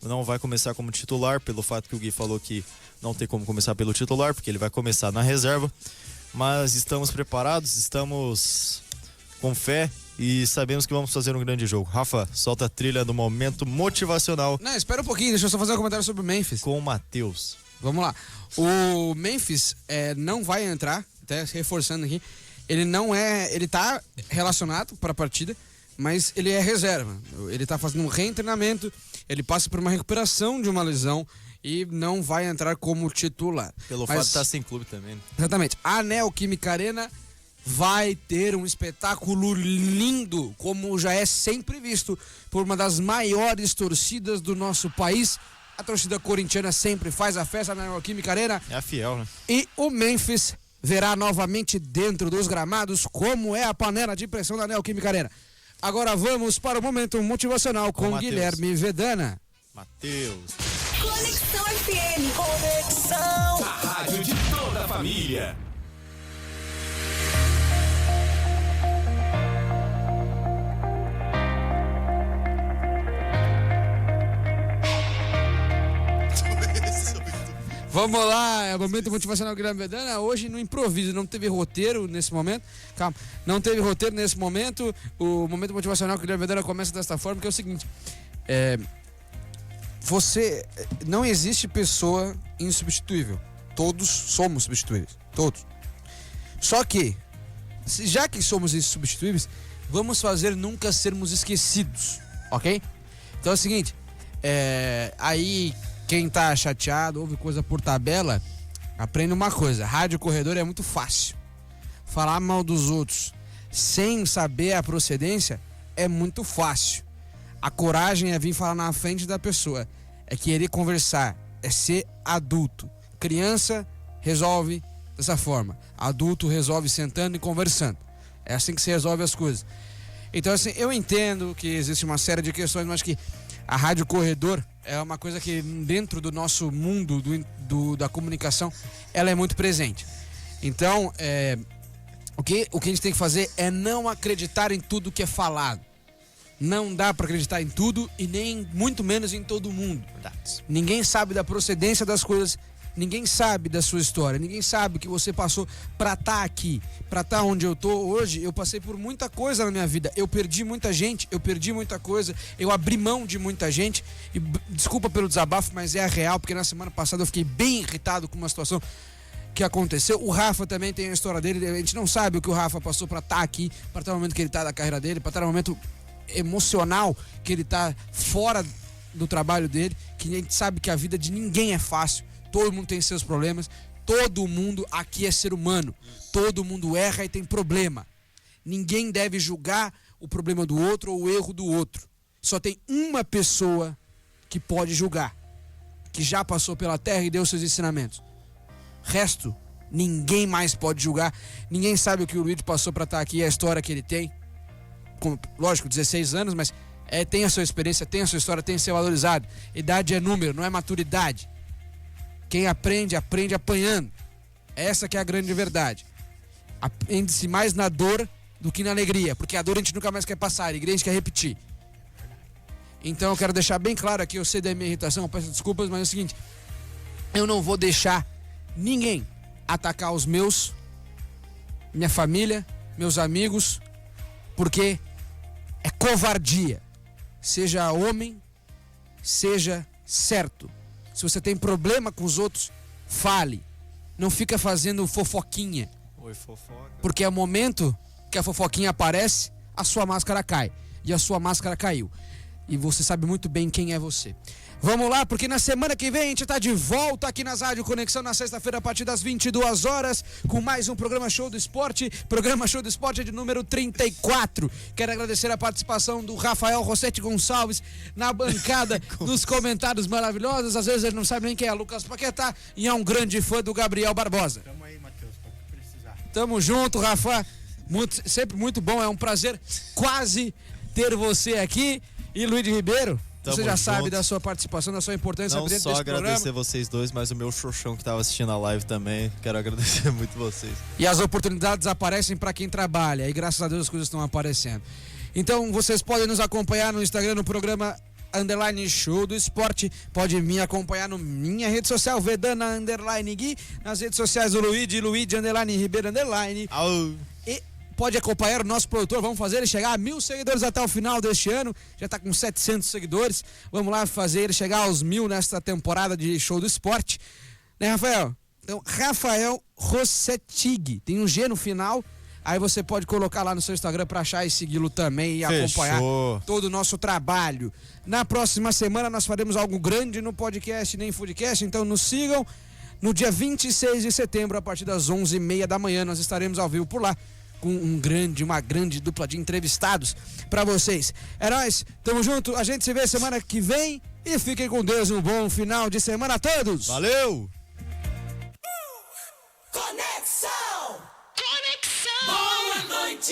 não vai começar como titular, pelo fato que o Gui falou que não tem como começar pelo titular, porque ele vai começar na reserva. Mas estamos preparados, estamos com fé e sabemos que vamos fazer um grande jogo. Rafa, solta a trilha do momento motivacional. Não, espera um pouquinho, deixa eu só fazer um comentário sobre o Memphis. Com o Matheus. Vamos lá. O Memphis não vai entrar, até reforçando aqui. Ele tá relacionado para a partida, mas ele é reserva. Ele tá fazendo um retreinamento, ele passa por uma recuperação de uma lesão e não vai entrar como titular. Pelo fato de estar sem clube também. Né? Exatamente. A Neoquímica Arena vai ter um espetáculo lindo, como já é sempre visto por uma das maiores torcidas do nosso país. A torcida corintiana sempre faz a festa na Neoquímica Arena. É a fiel, né? E o Memphis verá novamente dentro dos gramados como é a panela de pressão da Neoquímica Arena. Agora vamos para o momento motivacional com Guilherme Vedana. Matheus. Conexão FM. Conexão. A rádio de toda a família. Vamos lá, é o momento motivacional Guilherme Vedana. Hoje no improviso, não teve roteiro nesse momento. Calma, não teve roteiro nesse momento. O momento motivacional Guilherme Vedana começa desta forma, que é o seguinte: não existe pessoa insubstituível. Todos somos substituíveis, todos. Só que, já que somos insubstituíveis, vamos fazer nunca sermos esquecidos, ok? Então é o seguinte, aí quem tá chateado, ouve coisa por tabela, aprende uma coisa: rádio corredor é muito fácil. Falar mal dos outros sem saber a procedência é muito fácil. A coragem é vir falar na frente da pessoa, é querer conversar, é ser adulto. Criança resolve dessa forma, adulto resolve sentando e conversando. É assim que se resolve as coisas. Então assim, eu entendo que existe uma série de questões, mas que a rádio corredor é uma coisa que dentro do nosso mundo da comunicação, ela é muito presente. Então, o que a gente tem que fazer é não acreditar em tudo que é falado. Não dá para acreditar em tudo e nem muito menos em todo mundo. Ninguém sabe da procedência das coisas Ninguém sabe da sua história, ninguém sabe o que você passou pra estar aqui, pra estar onde eu tô hoje. Eu passei por muita coisa na minha vida, eu perdi muita gente, eu perdi muita coisa, eu abri mão de muita gente. E desculpa pelo desabafo, mas é a real, porque na semana passada eu fiquei bem irritado com uma situação que aconteceu. O Rafa também tem a história dele, a gente não sabe o que o Rafa passou pra estar aqui, pra estar no momento que ele tá da carreira dele, pra estar no momento emocional que ele tá fora do trabalho dele, que a gente sabe que a vida de ninguém é fácil. Todo mundo tem seus problemas, todo mundo aqui é ser humano, todo mundo erra e tem problema. Ninguém deve julgar o problema do outro ou o erro do outro. Só tem uma pessoa que pode julgar, que já passou pela terra e deu seus ensinamentos. Resto, ninguém mais pode julgar. Ninguém sabe o que o Luigi passou para estar aqui, a história que ele tem. Lógico, 16 anos, mas tem a sua experiência, tem a sua história, tem a ser valorizado. Idade é número, não é maturidade. Quem aprende, aprende apanhando. Essa que é a grande verdade. Aprende-se mais na dor do que na alegria, porque a dor a gente nunca mais quer passar, a alegria a gente quer repetir. Então eu quero deixar bem claro aqui, eu sei da minha irritação, eu peço desculpas, mas é o seguinte: eu não vou deixar ninguém atacar os meus, minha família, meus amigos, porque é covardia. Seja homem, seja certo. Se você tem problema com os outros, fale. Não fica fazendo fofoquinha. Oi, fofoca. Porque é o momento que a fofoquinha aparece, a sua máscara cai. E a sua máscara caiu. E você sabe muito bem quem é você. Vamos lá, porque na semana que vem a gente tá de volta aqui nas Rádio Conexão, na sexta-feira, a partir das 22 horas, com mais um programa Show do Esporte. Programa Show do Esporte é de número 34. Quero agradecer a participação do Rafael Rossetti Gonçalves na bancada dos comentários maravilhosos. Às vezes ele não sabe nem quem é Lucas Paquetá e é um grande fã do Gabriel Barbosa. Tamo aí, Matheus, pra precisar. Tamo junto, Rafa. Sempre muito bom, é um prazer quase ter você aqui. E Luiz Ribeiro, Tamo você já sabe junto. da sua participação, da sua importância Não dentro só desse agradecer programa. vocês dois, mas o meu xoxão que tava assistindo a live também. Quero agradecer muito vocês. E as oportunidades aparecem para quem trabalha, e graças a Deus as coisas estão aparecendo. Então vocês podem nos acompanhar no Instagram, no programa _Show do Esporte. Pode me acompanhar na minha rede social, Vedana _Gui, nas redes sociais do Luigi _Ribeiro _ Au. E pode acompanhar o nosso produtor, vamos fazer ele chegar a 1000 seguidores até o final deste ano, já está com 700 seguidores, vamos lá fazer ele chegar aos 1000 nesta temporada de Show do Esporte, né, Rafael? Então, Rafael Rossetti, tem um G no final, aí você pode colocar lá no seu Instagram para achar e segui-lo também e acompanhar todo o nosso trabalho. Na próxima semana nós faremos algo grande no podcast, nem Foodcast, então nos sigam. No dia 26 de setembro, a partir das 11h30 da manhã, nós estaremos ao vivo por lá, com uma grande dupla de entrevistados pra vocês. É nóis, tamo junto, a gente se vê semana que vem e fiquem com Deus, um bom final de semana a todos. Valeu! Conexão! Conexão! Boa noite!